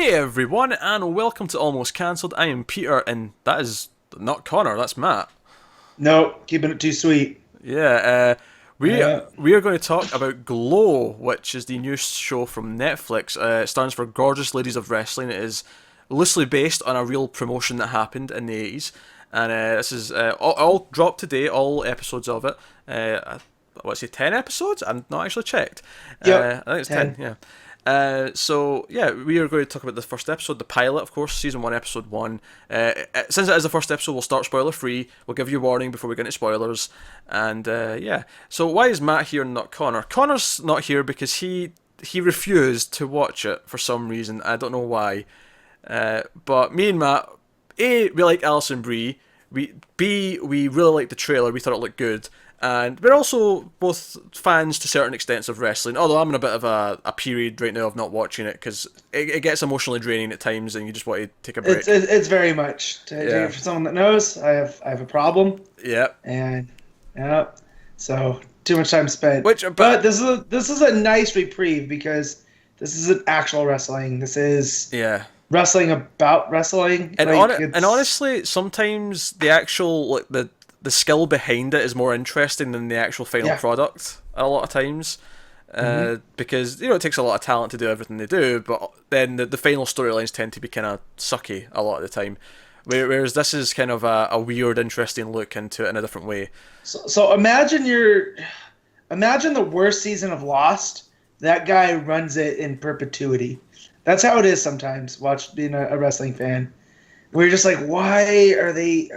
Hey everyone, and welcome to Almost Cancelled. I am Peter, and that is not Connor, that's Matt. No, keeping it too sweet. Yeah, we Yeah. we are going to talk about Glow, which is the new show from Netflix. It stands for Gorgeous Ladies of Wrestling. It is loosely based on a real promotion that happened in the 80s, and this is all dropped today, all episodes of it. What's it, 10 episodes? I've not actually checked. Yep. I think it's 10, 10. yeah. So yeah, we are going to talk about the first episode, the pilot, of course, season one, episode one. Since it is the first episode, we'll start spoiler free. We'll give you a warning before we get into spoilers, and yeah. So why is Matt here and not Connor? Connor's not here because he refused to watch it for some reason. I don't know why. But me and Matt, A, we like Alison Brie. We really liked the trailer. We thought it looked good. And we're also both fans to certain extents of wrestling, although I'm in a bit of a period right now of not watching it because it gets emotionally draining at times and you just want to take a break. It's very much Yeah. for someone that knows. I have a problem, Yeah. and yeah, so too much time spent. Which, But this is a nice reprieve because this isn't actual wrestling. This is yeah. wrestling about wrestling. And Like and honestly, sometimes the actual the skill behind it is more interesting than the actual final yeah. product. A lot of times, hmm because it takes a lot of talent to do everything they do, but then the final storylines tend to be kind of sucky a lot of the time. Whereas this is kind of a weird, interesting look into it in a different way. So imagine the worst season of Lost. That guy runs it in perpetuity. That's how it is sometimes. Watch being a wrestling fan. We're just like, why are they?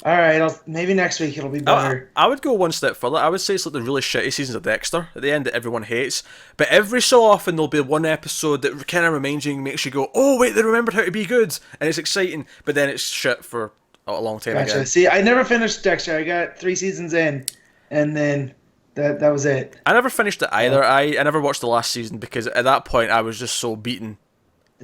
All right, maybe next week it'll be better. I would go one step further. I would say it's like the really shitty seasons of Dexter at the end that everyone hates. But every so often there'll be one episode that kind of reminds you and makes you go, oh, wait, they remembered how to be good. And it's exciting, but then it's shit for a long time Gotcha. again. See, I never finished Dexter. I got 3 seasons in, and then that was it. I never finished it So, either. I never watched the last season because at that point I was just so beaten.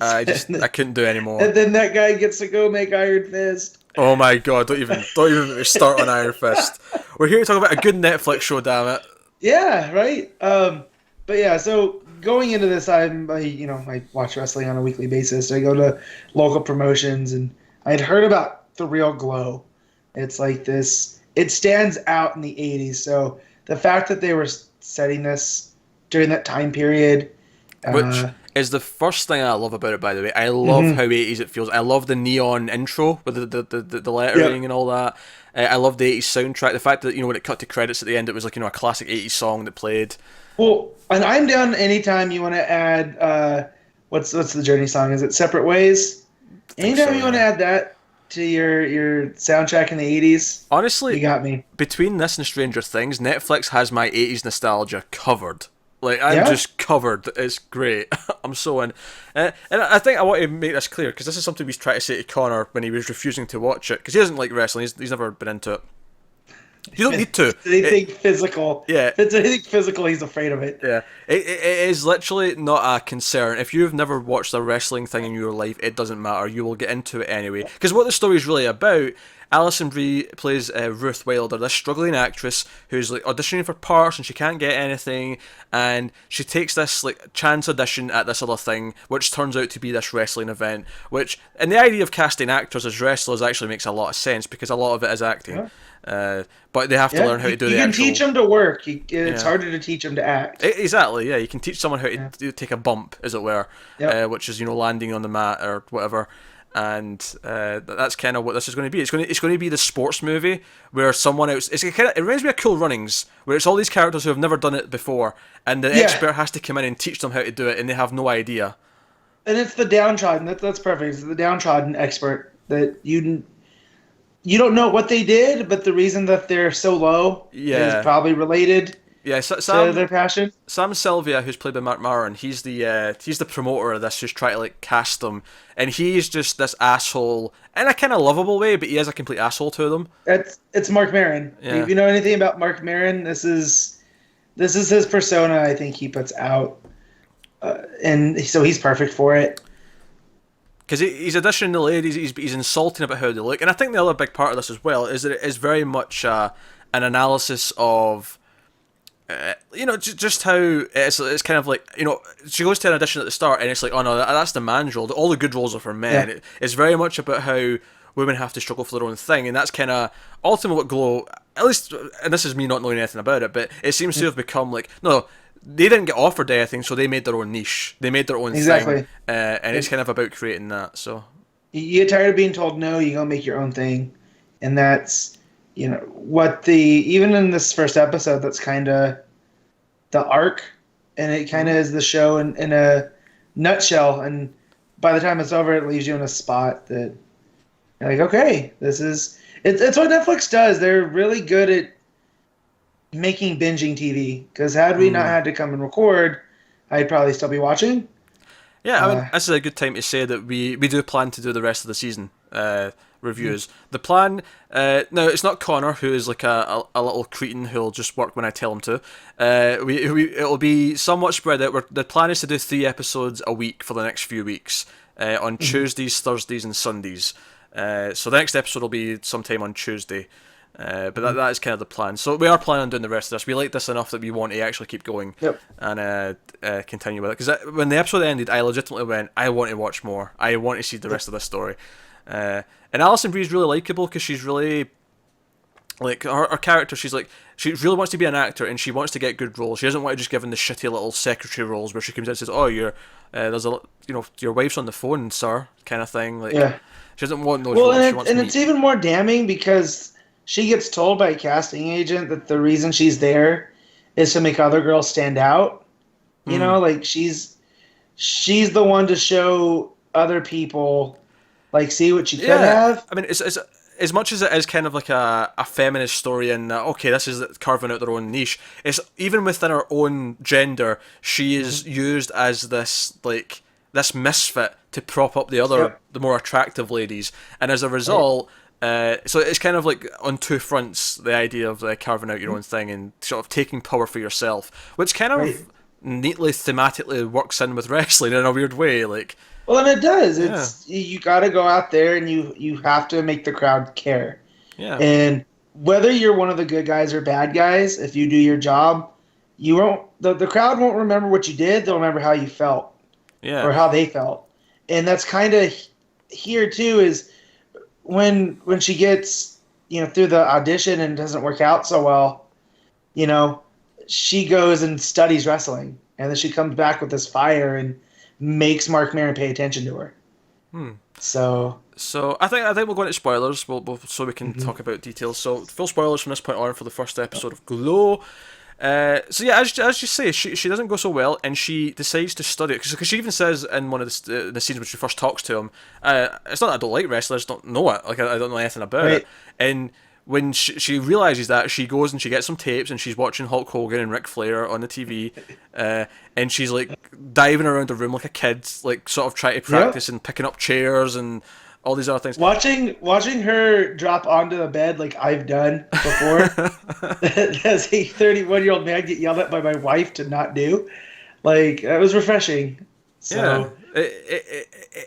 I couldn't do anymore. and then that guy gets to go make Iron Fist. Oh my god! Don't even start on Iron Fist. We're here to talk about a good Netflix show. Damn it! Yeah, right. But yeah, so going into this, I watch wrestling on a weekly basis. I go to local promotions, and I'd heard about the real Glow. It's like this. It stands out in the '80s. So the fact that they were setting this during that time period, Which uh, is the first thing I love about it, by the way. I love how 80s it feels. I love the neon intro with the yeah. lettering and all that. I love the 80s soundtrack. The fact that, when it cut to credits at the end, it was like, a classic 80s song that played. Well, and I'm down anytime you want to add. What's the Journey song? Is it Separate Ways? I think so, Anytime you want to yeah. add that to your soundtrack in the '80s, you Honestly, got me. between this and Stranger Things, Netflix has my 80s nostalgia covered. Like, I'm Yeah. just covered. It's great. I'm so in. And I think I want to make this clear, because this is something we tried to say to Connor when he was refusing to watch it, because he doesn't like wrestling. He's never been into it. You don't need to. Anything physical. Yeah, If it's anything physical, he's afraid of it. yeah. It is literally not a concern. If you've never watched a wrestling thing in your life, it doesn't matter. You will get into it anyway. Because what the story is really about, Alison Brie plays Ruth Wilder, this struggling actress who's like auditioning for parts and she can't get anything, and she takes this like chance audition at this other thing, which turns out to be this wrestling event. Which, and the idea of casting actors as wrestlers actually makes a lot of sense because a lot of it is acting. Yeah. But they have to Yeah. learn how to do You the can actual. teach them to work. It's Yeah. harder to teach them to act. Exactly, yeah. You can teach someone how to Yeah. take a bump, as it were, Yep. which is landing on the mat or whatever, and that's kind of what this is going to be. It's going to be the sports movie where someone else. It reminds me of Cool Runnings, where it's all these characters who have never done it before, and the Yeah. expert has to come in and teach them how to do it, and they have no idea. And it's the downtrodden. That's perfect. It's the downtrodden expert that you don't know what they did, but the reason that they're so low is Yeah, probably related yeah. to their passion. Sam Sylvia, who's played by Mark Maron, he's the promoter of this, who's trying to like cast them, and he's just this asshole in a kind of lovable way, but he is a complete asshole to them. It's Mark Maron. Yeah. If you know anything about Mark Maron, this is his persona. I think he puts out, and so he's perfect for it. Because he's auditioning the ladies, he's insulting about how they look, and I think the other big part of this as well is that it is very much an analysis of just how it's kind of like, she goes to an audition at the start and it's like, oh no, that's the man's role. All the good roles are for men. Yeah. It's very much about how women have to struggle for their own thing, and that's kind of ultimately what Glow, at least, and this is me not knowing anything about it, but it seems to have become like, no, they didn't get offered anything, so they made their own niche. They made their own thing, Exactly. and it's kind of about creating that. So You get tired of being told no, you go make your own thing, and that's what the even in this first episode, that's kind of the arc, and it kind of is the show in a nutshell. And by the time it's over, it leaves you in a spot that you're like, okay, this is it's what Netflix does. They're really good at making binging TV. Because had we not had to come and record, I'd probably still be watching. yeah, I mean, Uh, this is a good time to say that we do plan to do the rest of the season reviews. The plan, now it's not Connor, who is like a little cretin who'll just work when I tell him to. It'll be somewhat spread out. The plan is to do 3 episodes a week for the next few weeks, on Tuesdays, Thursdays, and Sundays. So the next episode will be sometime on Tuesday. But that is kind of the plan. So we are planning on doing the rest of this. We like this enough that we want to actually keep going yep. and continue with it. Because when the episode ended, I legitimately went, I want to watch more. I want to see the rest of this story. And Alison Brie's really likable because she's really, like, her character, she really wants to be an actor and she wants to get good roles. She doesn't want to just give in the shitty little secretary roles where she comes in and says, oh, your wife's on the phone, sir, kind of thing. Like, Yeah. she doesn't want those Well, roles. She and, wants and meat. it's even more damning because she gets told by a casting agent that the reason she's there is to make other girls stand out. Like she's the one to show other people, like, see what you could have. I mean, it's as much as it is kind of like a feminist story, and okay, this is carving out their own niche. It's even within her own gender, she is used as this misfit to prop up Yep. the more attractive ladies, and as a result. So it's kind of like on two fronts, the idea of carving out your own thing and sort of taking power for yourself, which kind of Right. neatly thematically works in with wrestling in a weird way. Like, Well, and it does. yeah, It's you got to go out there and you have to make the crowd care. yeah, And whether you're one of the good guys or bad guys, if you do your job, you won't. The crowd won't remember what you did. They'll remember how you felt yeah, or how they felt. And that's kind of here too. Is when she gets through the audition and doesn't work out so well, you know, she goes and studies wrestling, and then she comes back with this fire and makes Mark Maron pay attention to her. So So I think we'll go into spoilers. So we can talk about details. So full spoilers from this point on for the first episode of Glow. So yeah, as you say, she doesn't go so well, and she decides to study it because she even says in one of the scenes when she first talks to him, it's not that I don't like wrestling, I just don't know it. Like I don't know anything about right, it. And when she realizes that, she goes and she gets some tapes and she's watching Hulk Hogan and Ric Flair on the TV, and she's like diving around the room like a kid, like sort of trying to yep. practice and picking up chairs and all these other things. Watching her drop onto the bed like I've done before, as a 31-year-old man get yelled at by my wife to not do, like that was refreshing. Yeah, So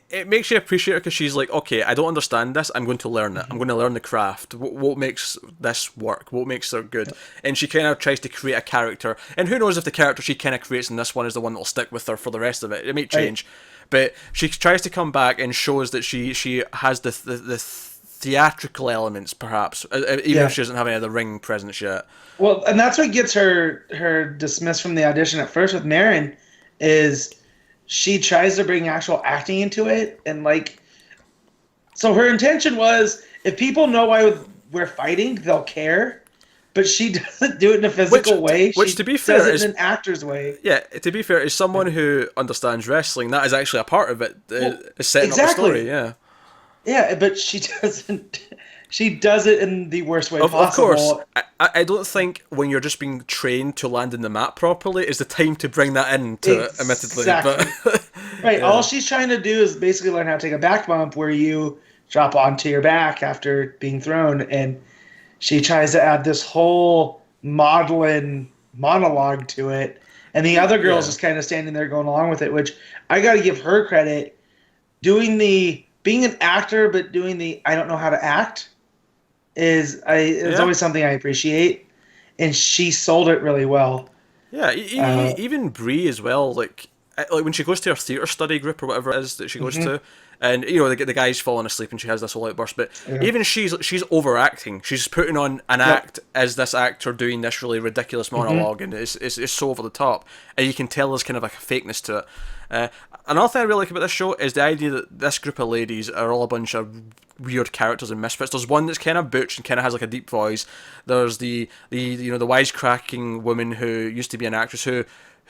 it makes you appreciate her because she's like, okay, I don't understand this. I'm going to learn it. I'm going to learn the craft. What makes this work? What makes her good? And she kind of tries to create a character. And who knows if the character she kind of creates in this one is the one that'll stick with her for the rest of it. It may change, but she tries to come back and shows that she has the theatrical elements, perhaps, even yeah. if she doesn't have any of the ring presence yet. Well, and that's what gets her dismissed from the audition at first with Marin, is she tries to bring actual acting into it, and like, so her intention was if people know why we're fighting, they'll care. But she doesn't do it in a physical way. Which She to be does fair it is in an actor's way. Yeah, to be fair, as someone who understands wrestling, that is actually a part of it. Well, Is setting up the exactly. story. Yeah, Yeah, but she doesn't. She does it in the worst way of course. possible. I don't think when you're just being trained to land in the mat properly is the time to bring that into it, admittedly. Exactly. But Right. yeah, All she's trying to do is basically learn how to take a back bump where you drop onto your back after being thrown, and she tries to add this whole maudlin monologue to it, and the other girl's Yeah. just kind of standing there going along with it. Which I got to give her credit, being an actor, but doing the I don't know how to act is yeah, always something I appreciate. and she sold it really well. Yeah, Uh, even Brie as well. Like when she goes to her theatre study group or whatever it is that she goes mhm, to, and you know the guy's falling asleep and she has this whole outburst. But yeah. even she's overacting. She's putting on an Yep. act as this actor doing this really ridiculous Hmm. monologue, and it's so over the top, and you can tell there's kind of like a fakeness to it. Uh, Another thing I really like about this show is the idea that this group of ladies are all a bunch of weird characters and misfits. There's one that's kind of butch and kind of has like a deep voice. There's the you know the wisecracking woman who used to be an actress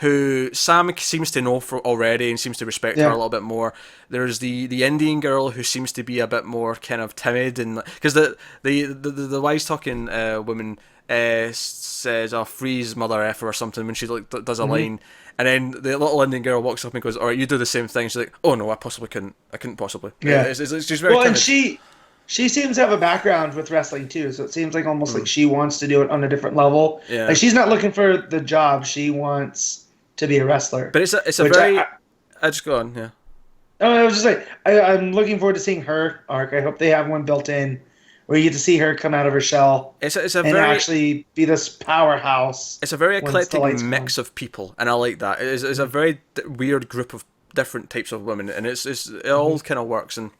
who Sam seems to know for already and seems to respect her a Yeah. little bit more. There's the Indian girl who seems to be a bit more kind of timid and because the wise talking woman says, "Oh, freeze, mother effer" or something when she like does a Hmm. line, and then the little Indian girl walks up and goes, "All right, you do the same thing." She's like, "Oh no, I possibly couldn't. I couldn't possibly." Yeah. It's just very Well, and timid. she seems to have a background with wrestling too, so it seems like almost like she wants to do it on a different level. Like Yeah, she's not looking for the job; she wants to be a wrestler. but it's a Which very. I just go on. Yeah. I was just like, I'm looking forward to seeing her arc. I hope they have one built in where you get to see her come out of her shell It's a and very actually be this powerhouse it's a very once the eclectic lights come on. mix of people, and I like that. It's a very weird group of different types of women, and it all Hmm. kind of works. And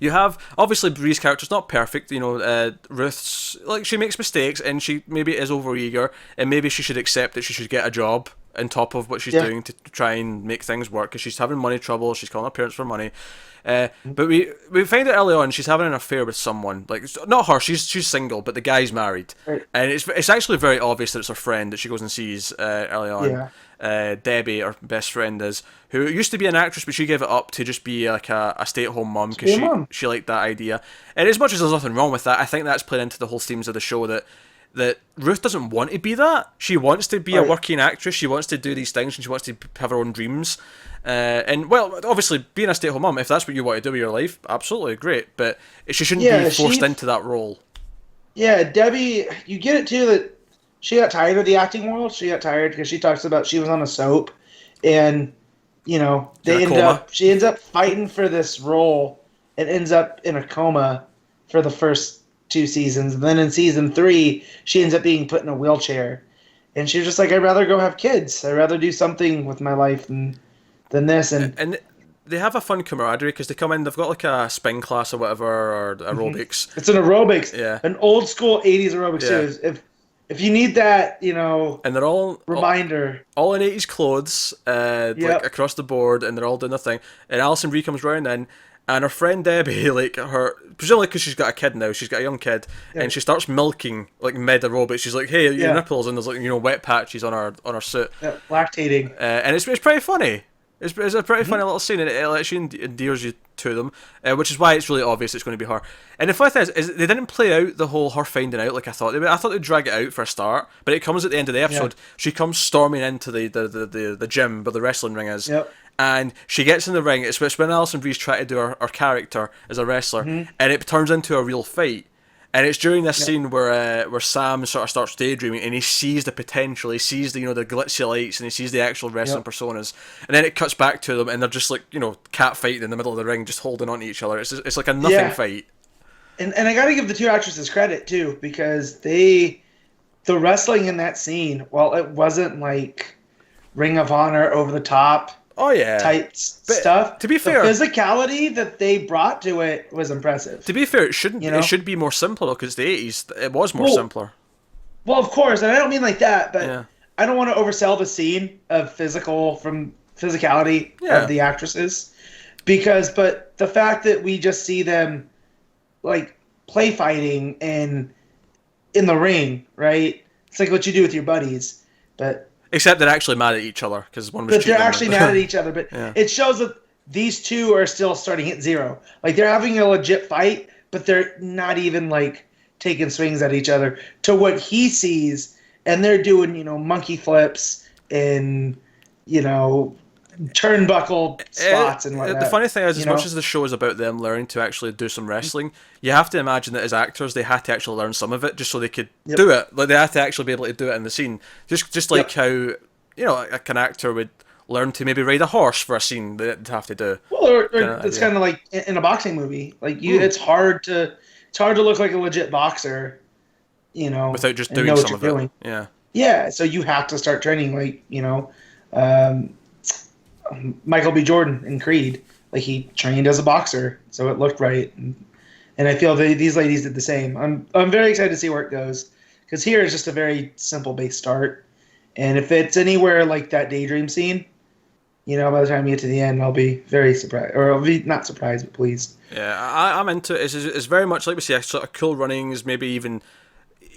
you have obviously Bree's character's not perfect. You know, Ruth's like she makes mistakes, and she maybe is overeager, and maybe she should accept that she should get a job on top of what she's Yeah. doing to try and make things work because she's having money trouble. She's calling her parents for money. But we find out early on she's having an affair with someone. Like not her, she's single, but the guy's married, Right. and it's actually very obvious that it's her friend that she goes and sees early on. Yeah. Debbie, her best friend, is who used to be an actress, but she gave it up to just be like a stay-at-home mum because Be a mom. she liked that idea. And as much as there's nothing wrong with that, I think that's played into the whole themes of the show that Ruth doesn't want to be that. She wants to be a Right. working actress. She wants to do these things, and she wants to have her own dreams. And well, obviously, being a stay-at-home mum, if that's what you want to do with your life, absolutely great. But she shouldn't be Yeah, forced into that role. yeah, Debbie, you get it too that she got tired of the acting world. She got tired because she talks about she was on a soap and In a they end coma. up she ends up fighting for this role and ends up in a coma for the first two seasons. And then in season three, she ends up being put in a wheelchair. And she's just like, I'd rather go have kids. I'd rather do something with my life than this. And And they have a fun camaraderie because they come in, they've got like a spin class or whatever, or mhm, aerobics. it's an aerobics, Yeah, an old school 80s aerobics yeah. too. If you need that, And they're reminder. all in 80s clothes, like Yep. across the board, and they're all doing their thing. And Alison Brie comes round in, and her friend Debbie, like her, presumably because she's got a kid now, she's got a young kid, Yeah. and she starts milking like mid aerobics. She's like, "Hey, your Yeah. nipples," and there's like wet patches on her suit, Yeah, lactating. and it's pretty funny. It's a pretty Hmm. funny little scene, and it actually endears you to them, which is why it's really obvious it's going to be her. And the funny thing is they didn't play out the whole her finding out like I thought. I thought they'd drag it out for a start, but it comes at the end of the Yeah. episode. She comes storming into the gym where the wrestling ring is, Yep. and she gets in the ring. It's when Alison Bree's trying to do her character as a wrestler, Hmm. and it turns into a real fight. And it's during this Yep. scene where Sam sort of starts daydreaming and he sees the potential, he sees the glitzy lights and he sees the actual wrestling Yep. personas, and then it cuts back to them and they're just like cat fighting in the middle of the ring, just holding on to each other. It's like a nothing Yeah. fight. And I got to give the two actresses credit too because the wrestling in that scene, while it wasn't like Ring of Honor over the top Oh yeah, type but stuff, to be the fair, physicality that they brought to it was impressive. it shouldn't. You know? It should be more simpler because it's the 80s. It was more Well, simpler. Well, of course, and I don't mean like that, but Yeah, I don't want to oversell the scene of physicality yeah. of the actresses but the fact that we just see them like play fighting and in the ring, right? It's like what you do with your buddies, but Except they're actually mad at each other because one was they're cheating on actually them. mad at each other. But Yeah. it shows that these two are still starting at zero. Like they're having a legit fight, but they're not even like taking swings at each other to what he sees, and they're doing monkey flips and turnbuckle spots and whatnot. The funny thing is, you as know? much as the show is about them learning to actually do some wrestling, you have to imagine that as actors, they had to actually learn some of it just so they could Yep. do it. Like they had to actually be able to do it in the scene. Just like Yep. how like an actor would learn to maybe ride a horse for a scene they'd have to do. Well, or Kinda it's idea. kind of like in a boxing movie. Like Hmm. it's hard to look like a legit boxer Without just and doing know what some you're of it. doing. Yeah. Yeah, so you have to start training like, um, Michael B. Jordan in Creed. Like he trained as a boxer, so it looked right. And I feel these ladies did the same. I'm very excited to see where it goes because here is just a very simple base start. And if it's anywhere like that daydream scene, by the time you get to the end, I'll be very surprised, or I'll be not surprised, but pleased. Yeah, I'm into it. It's very much like we say, sort of Cool Runnings, maybe even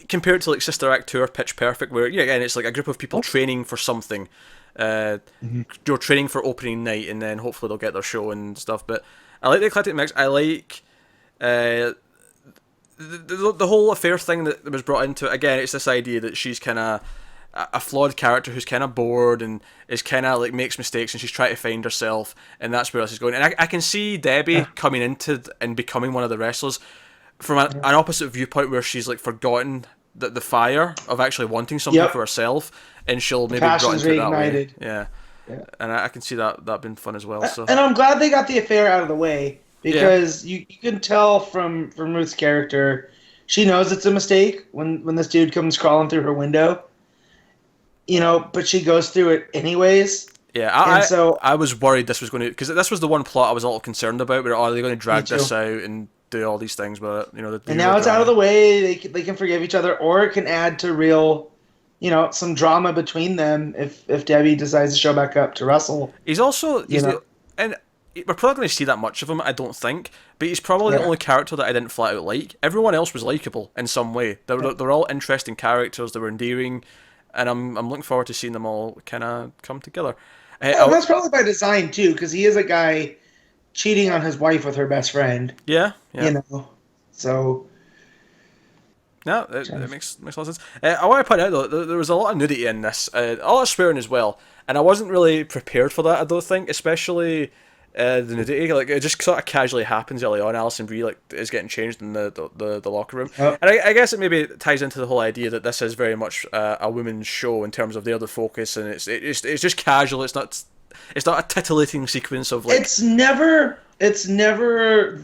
compared to like Sister Act 2 or Pitch Perfect, where yeah, again it's like a group of people training for something. Uh, Mm-hmm. you're training for opening night, and then hopefully they'll get their show and stuff. But I like the eclectic mix. I like uh, the whole affair thing that was brought into it. Again, it's this idea that she's kind of a flawed character who's kind of bored and is kind of like makes mistakes, and she's trying to find herself, and that's where this is going. And I can see Debbie Yeah. coming into and becoming one of the wrestlers from an opposite viewpoint where she's like forgotten the fire of actually wanting something Yep. for herself, and she'll maybe brought Passion's into it that way. reignited. Yeah, Yeah. and I can see that being fun as well. So And I'm glad they got the affair out of the way yeah, because you can tell from Ruth's character, she knows it's a mistake when this dude comes crawling through her window, but she goes through it anyways. yeah. And so, I was worried this was going to, because this was the one plot I was a little concerned about. Where are they going to me drag this too. out and do all these things with it? The And usual now it's out of drama. the way. They can forgive each other, or it can add to real, some drama between them if Debbie decides to show back up to wrestle. He's also You know, and we're probably going to see that much of him. I don't think, but he's probably the yeah. only character that I didn't flat out like. Everyone else was likable in some way. They're all interesting characters. They were endearing, and I'm looking forward to seeing them all kind of come together. Well, that's probably by design too, because he is a guy cheating on his wife with her best friend. Yeah, You yeah. know, so No, it makes a lot of sense. I want to point out though, there was a lot of nudity in this, a lot of swearing as well, and I wasn't really prepared for that. I don't think, especially the nudity. Like it just sort of casually happens early on. Alison Brie is getting changed in the locker room, oh, and I guess it maybe ties into the whole idea that this is very much a women's show in terms of they're the focus, and it's just casual. It's not a titillating sequence of like it's never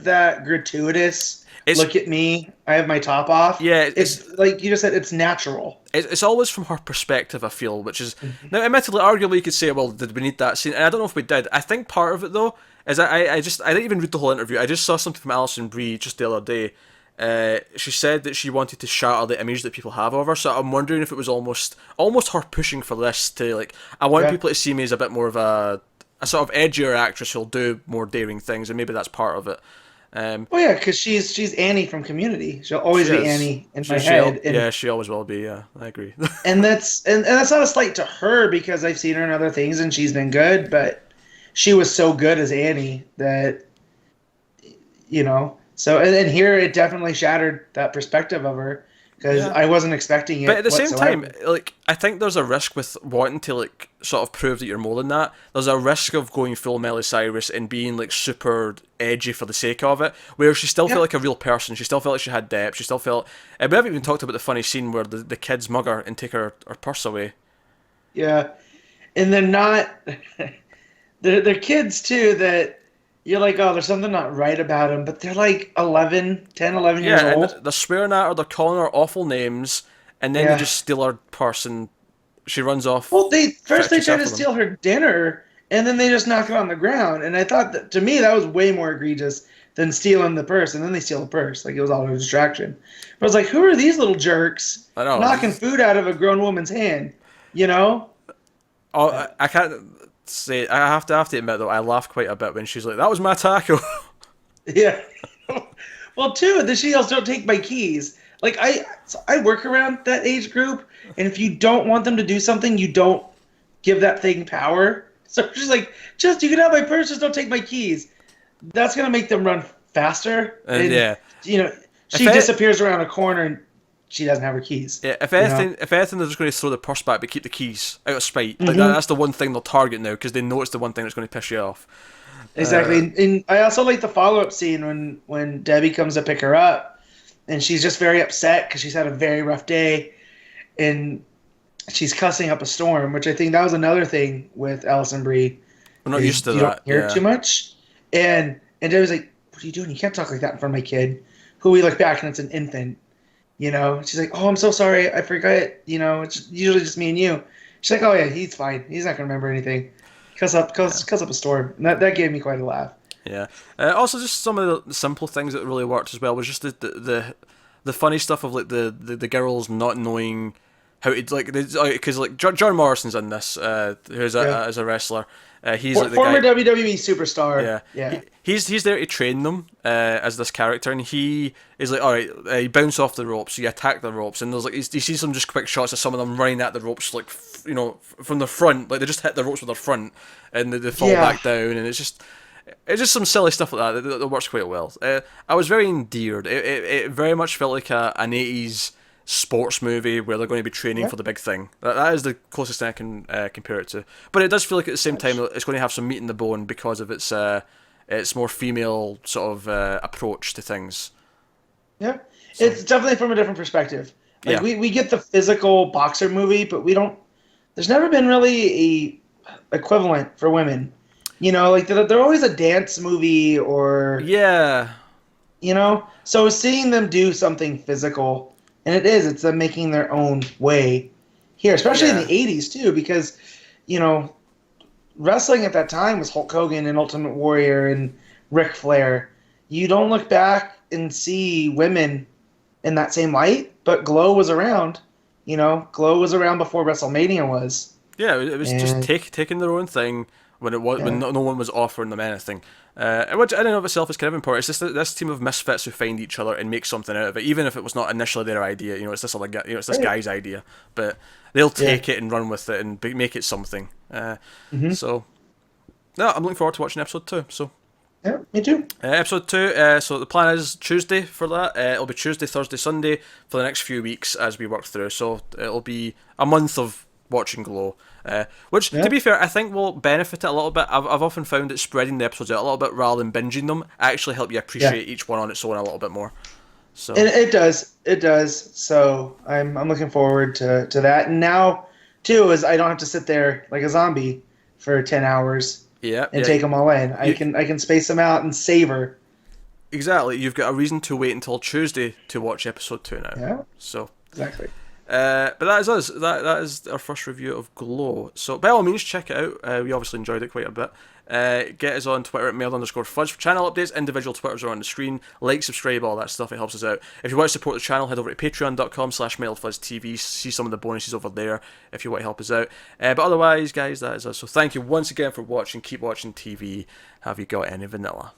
that gratuitous. it's Look at me, I have my top off. yeah It's like you just said, it's natural. it's always from her perspective, I feel, which is Mm-hmm. now admittedly, arguably, you could say, well, did we need that scene? And I don't know if we did. I think part of it though is I didn't even read the whole interview. I just saw something from Alison Brie just the other day. She said that she wanted to shatter the image that people have of her. So I'm wondering if it was almost her pushing for this to like, I want Yeah. people to see me as a bit more of a sort of edgier actress who'll do more daring things, and maybe that's part of it. Oh yeah, because she's Annie from Community. She'll always She be is. Annie in my head, Yeah, she always will be. Yeah, I agree. and that's not a slight to her because I've seen her in other things and she's been good, but she was so good as Annie that So and here it definitely shattered that perspective of her because Yeah. I wasn't expecting it. But at the same whatsoever. time, like I think there's a risk with wanting to like sort of prove that you're more than that. There's a risk of going full Miley Cyrus and being like super edgy for the sake of it, where she still Yeah. felt like a real person. She still felt like she had depth. She still felt. And we haven't even talked about the funny scene where the kids mug her and take her purse away. Yeah, and they're not. they're kids too that you're like, oh, there's something not right about them, but they're like 11 years Yeah, and old. they're swearing at her. They're calling her awful names, and then they Yeah. just steal her purse and she runs off. Well, they first they fetch tried to herself with them. steal her dinner, and then they just knock it on the ground. And I thought that to me that was way more egregious than stealing the purse. And then they steal the purse, like it was all a distraction. But I was like, who are these little jerks I know. knocking food out of a grown woman's hand? You know? Oh, I can't say. I have to admit though, I laughed quite a bit when she's like, "That was my taco." Yeah. Well, too, the she also don't take my keys. Like I work around that age group, and if you don't want them to do something, you don't give that thing power. So she's like, just you can have my purse, just don't take my keys. That's gonna make them run faster. And Yeah. she If disappears around a corner and she doesn't have her keys. Yeah, if you know? anything, they're just going to throw the purse back, but keep the keys out of spite. Like Mhm. that's the one thing they'll target now because they know it's the one thing that's going to piss you off. Exactly. And I also like the follow-up scene when Debbie comes to pick her up, and she's just very upset because she's had a very rough day, and she's cussing up a storm, which I think that was another thing with Alison Brie. We're not is used to you that. don't hear Yeah. it too much. And Debbie's like, what are you doing? You can't talk like that in front of my kid, who we look back and it's an infant. You know, she's like, "Oh, I'm so sorry. I forgot. You know, it's usually just me and you." She's like, "Oh yeah, he's fine. He's not gonna remember anything." Yeah. Cuss up a storm. And that gave me quite a laugh. Yeah. Also, just some of the simple things that really worked as well was just the funny stuff of like the girls not knowing how to like because like John Morrison's in this, who's Yeah. as a wrestler. He's like the Former guy. WWE superstar. Yeah, Yeah. he's there to train them as this character, and he is like, all right, you bounce off the ropes, you attack the ropes, and there's like you see some just quick shots of some of them running at the ropes, like from the front, like they just hit the ropes with their front, and they fall Yeah. back down, and it's just some silly stuff like that works quite well. I was very endeared. It very much felt like an 80s sports movie where they're going to be training Yeah. for the big thing. That is the closest thing I can compare it to. But it does feel like at the same time it's going to have some meat in the bone because of its more female sort of approach to things. Yeah. So It's definitely from a different perspective. Like yeah, we get the physical boxer movie, but we don't there's never been really a equivalent for women. You know, like they're always a dance movie or yeah, you know. So seeing them do something physical, and it's them making their own way here, especially in yeah, the '80s too, because you know wrestling at that time was Hulk Hogan and Ultimate Warrior and Ric Flair. You don't look back and see women in that same light, but Glow was around. You know, Glow was around before WrestleMania was, yeah. It was just and taking their own thing when it was when yeah, no one was offering them anything. Which I don't know of itself is kind of important. It's just this team of misfits who find each other and make something out of it, even if it was not initially their idea. It's this other guy, it's this right, guy's idea, but they'll yeah, take it and run with it and make it something. hmm So no, I'm looking forward to watching episode 2. So yeah, me too. episode 2. So the plan is Tuesday for that. It'll be Tuesday, Thursday, Sunday for the next few weeks as we work through. So it'll be a month of watching Glow. Which, to Yeah, be fair, I think will benefit it a little bit. I've often found that spreading the episodes out a little bit rather than binging them actually help you yeah. appreciate each one on its own a little bit more. And So it does. So I'm looking forward to that. And now, too, is I don't have to sit there like a zombie for 10 hours yeah, and yeah, take them all in. you I can space them out and savor. exactly. You've got a reason to wait until Tuesday to watch episode 2 now. Yeah, So exactly. but that is us. That is our first review of Glow. So by all means, check it out. We obviously enjoyed it quite a bit. Get us on Twitter at mail_fudge for channel updates. Individual Twitters are on the screen. Like, subscribe, all that stuff. It helps us out. If you want to support the channel, TV. See some of the bonuses over there if you want to help us out. But otherwise, guys, that is us. So thank you once again for watching. Keep watching TV. Have you got any vanilla?